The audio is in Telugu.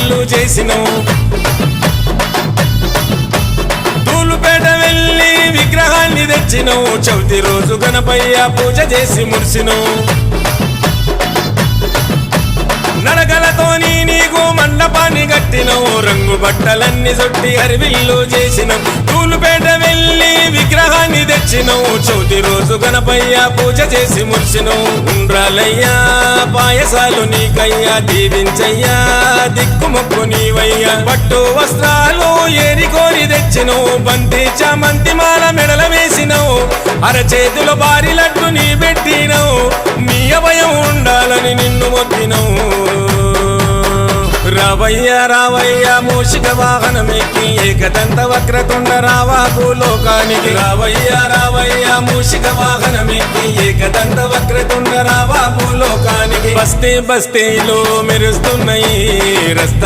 హరివిల్లు చేసినవు తూలుపేట వెళ్ళి విగ్రహాన్ని తెచ్చినవు చవితి రోజు గణపయ్య పూజ చేసి మురిసినవు నడకలతోని నీకు మండపాన్ని కట్టినవు రంగు బట్టలన్నీ చుట్టి హరివిల్లు చేసినవు తూలుపేట వెళ్ళి విగ్రహాన్ని తెచ్చినవు చవితి రోజు గణపయ్య పూజ చేసి మురిసినవు ఉండ్రాలయ్యా పాయసాలు నీకయ్యా దీవించయ్యా దిక్కుమొక్కు నీవయ్యా పట్టు వస్త్రాలు ఏరికోరి తెచ్చినవు బంతి చామంతి మాల మెడల వేసినవు అరచేతుల భారీ లడ్డు నీ పెట్టినవు నీ అభయం ఉండాలని నిన్ను మొక్కినవు రావయ్య రావయ్య మూషిక వాహనమెక్కి ఏకదంత వక్రతుండ రావా భూలోకానికి రావయ్య రావయ్య మూషిక వాహనమెక్కి ఏకదంత వక్రతుండ రావా భూలోకానికి బస్తీలో మెరుస్తున్నాయి రస్తా